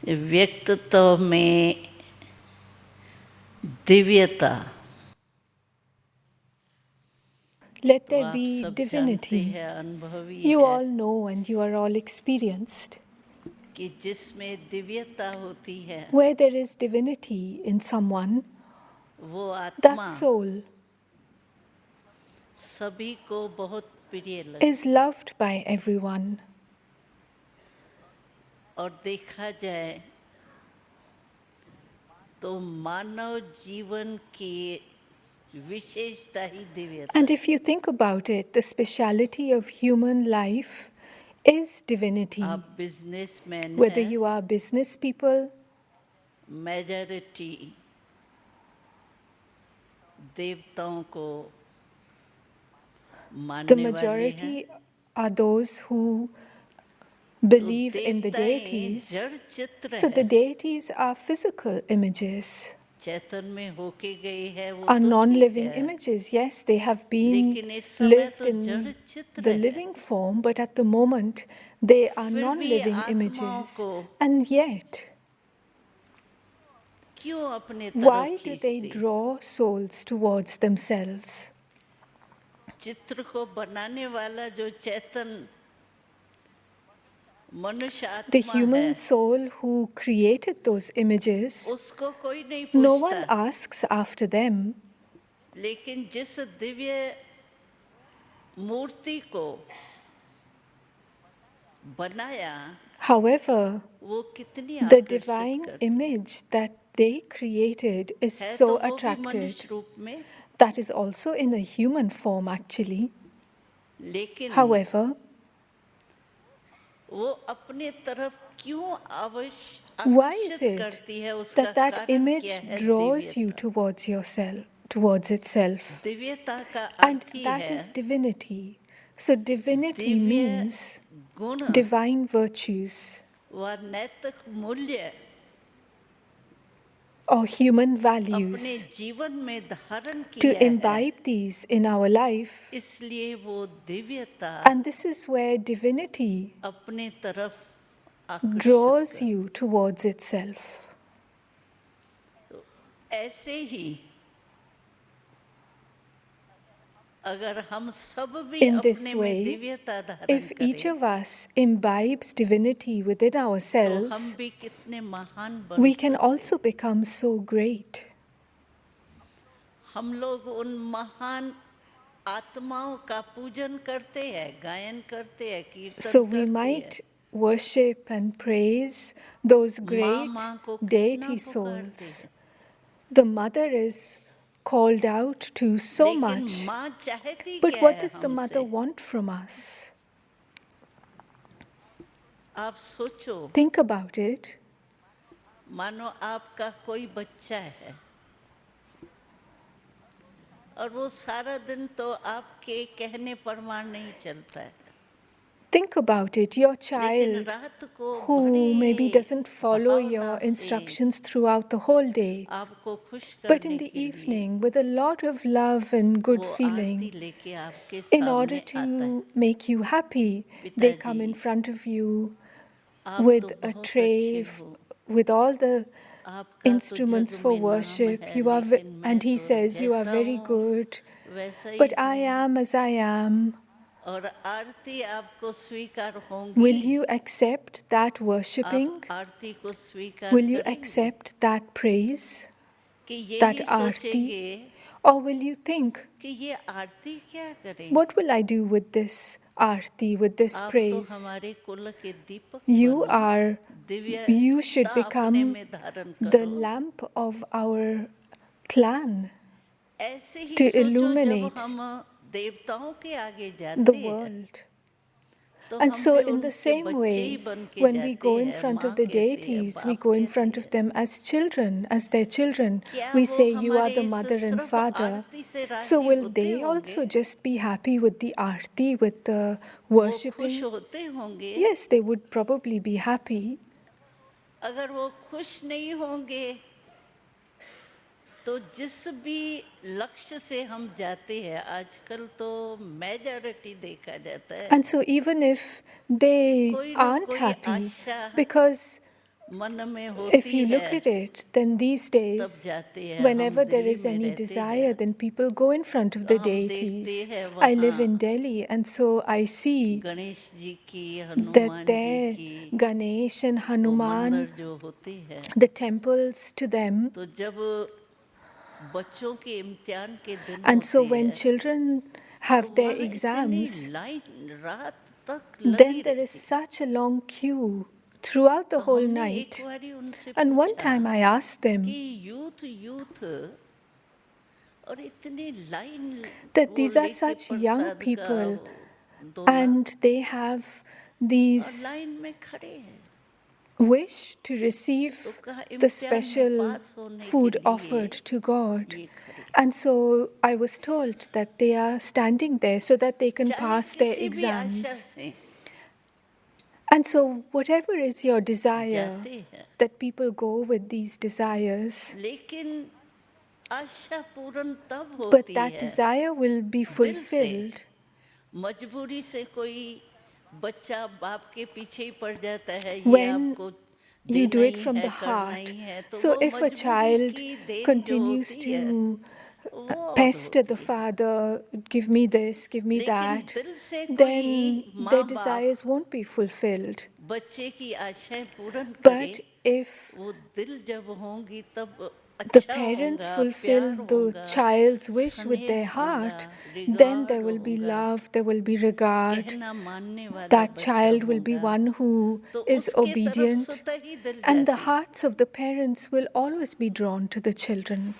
व्यक्तित्व में दिव्यता Let तो there आप be सब जानते divinity. हैं, अनुभवी You है all know and you are all experienced. कि जिसमें दिव्यता होती है Where there is divinity in someone, वो that आत्मा soul सभी को बहुत प्रिय is लगती है। loved by everyone. और देखा जाए तो मानव जीवन की विशेषता ही दिव्यता And है। if you think about it, the speciality of human life is divinity. आप बिजनेसमैन Whether हैं, you are business people, majority देवताओं को the मानने वाले हैं। majority are those who believe तो in the देवताएं deities. जड़ चित्र So the है, deities are physical images, चैतन में होके गए हैं वो are तो ठीक non-living है, images. Yes, they have been लेकिन इस समय lived तो जड़ in चित्र the है। living form, but at the moment they are फिर भी non-living आत्माओं images. को And yet, क्यों अपने तरफ why do they खींचती? draw souls towards themselves? चित्र को बनाने वाला जो चैतन मनुष्य The आत्मा human है, soul who created those images, उसको कोई नहीं no पूछता, one asks after them. लेकिन जिस दिव्य मूर्ति को बनाया However, वो कितनी the आकर्षित divine करती image that they created is है। so तो वो भी attracted. मनुष्य रूप में, That is also in a human form, actually. लेकिन However, वो अपने तरफ क्यों why is आकर्षित it करती है? उसका that that कारण image क्या है? draws you दिव्यता। towards yourself, towards itself? दिव्यता का And अर्थ ही that है is divinity. So divinity Divya means गुण divine virtues व नैतिक मूल्य or human अपने values. जीवन में धारण To किया है, imbibe these in our life, इसलिए वो दिव्यता and this is where divinity अपने तरफ आकर्षित draws कर। you towards itself. तो ऐसे ही अगर हम सब भी In this अपने में way, दिव्यता धारण if each करें of us imbibes divinity within तो हम ourselves, भी कितने महान बन we can सकते। also become so great. हम लोग उन महान आत्माओं का पूजन करते हैं, गायन करते हैं, कीर्तन So we करते हैं। might worship and praise those great माँ को कितना deity पुकारते souls. हैं, The mother is called out to so लेकिन much. माँ चाहती But क्या what है does the mother हमसे? want from us? आप सोचो, Think about it. मानो आपका कोई बच्चा है और वो सारा दिन तो आपके कहने पर मान नहीं चलता है, Think about it. Your लेकिन child रात को who maybe बड़े doesn't follow भावना your से instructions throughout the whole day, आपको खुश but in करने the के लिए evening, with a lot of love and good वो feeling, आरती लेके आपके in order सामने आता है। to make you happy, they come in पिताजी, front of you आप with तो a बहुत tray, अच्छे हो, with all the आपका तो instruments जग for में नाम worship. है, You are, लेकिन मैं and he तो says, you are जैसा very हूँ good, वैसा ही but I हूँ। am as I am. और आरती आपको स्वीकार Will होंगी? you accept that आप worshipping? आरती को स्वीकार Will you करेंगे accept that praise, कि that यही aarti? सोचेंगे Or will you think, कि ये आरती क्या करें? what will I do with this aarti, with this आप तो praise? हमारे कुल के दीपक You बनो, are, दिव्यता you should अपने become में धारण the करो। lamp of our clan ऐसे ही to सोचो, जब illuminate हम देवताओं के आगे the जाते हैं world. तो And हम so, भी in the उनके same बच्चे ही way, बन के when we जाते go in हैं, front माँ of the कहते हैं, deities, we बाप go in कहते front of हैं। them as children, as their children. क्या We वो say, you are हमारे the इस mother and सिर्फ father. आरती से So, राजी will होते they होंगे? also just be happy with the aarti, with the वो खुश worshipping? होते होंगे? Yes, they would probably be happy. अगर वो खुश नहीं होंगे तो जिस भी लक्ष्य से हम जाते हैं, आजकल तो मेजॉरिटी देखा जाता है, And so, even if they कोई न aren't कोई happy, आशा because मन में If होती you look है at it, then these तब days, जाते हैं. हम whenever there दिल्ली is में any रहते desire, हैं then people go in front of तो the हम देखते deities. हैं I live वहाँ in Delhi, and so I see Ganesh ji की, that हनुमान जी there की Ganesh and वो Hanuman, मंदिर जो होते हैं, the temples to them. तो जब बच्चों के इम्तिहान के दिन And so होते when हैं children तो have their वहाँ इतनी exams, लाइन रात तक then लगी there is रहती. such a long queue throughout the तो whole हमने एक night. बारी उनसे And one पूछा time I asked कि them यूथ और इतनी लाइन that वो these are लेके such young प्रसाद का people वो दोला and they have और these लाइन में खड़े हैं. wish to receive तो कहा the इम्तिहान में special पास होने के food लिए offered to God. ये खड़े. And so I was told that they are standing there so that they can चाहे pass their किसी भी आशा exams. से And so, whatever is your desire, जाते हैं, that people go with these desires, लेकिन आशा पूर्ण तब but होती that है desire will be दिल से. fulfilled मजबूरी से कोई बच्चा बाप के पीछे ही पड़ जाता है, ये when आपको you do देना it ही from है, the करना heart. ही है. तो So, वो if a मजबूरी child की देन जो continues होती है to वो और pester the होती है. father, give me this, give me लेकिन that, दिल से कोई then their माँ बाप desires won't be fulfilled. बच्चे की आशाएं पूर्ण करे, But if वो दिल जब होंगी तब the अच्छा parents होगा, fulfill प्यार the होगा, child's wish with स्नेह their होगा, heart, then there regard will be होगा, love, there will be regard. कहना मानने वाला That बच्चा child will be होगा, one who तो is उसके तरफ obedient, स्वतः ही दिल and the जाती. hearts of the parents will always be drawn to the children.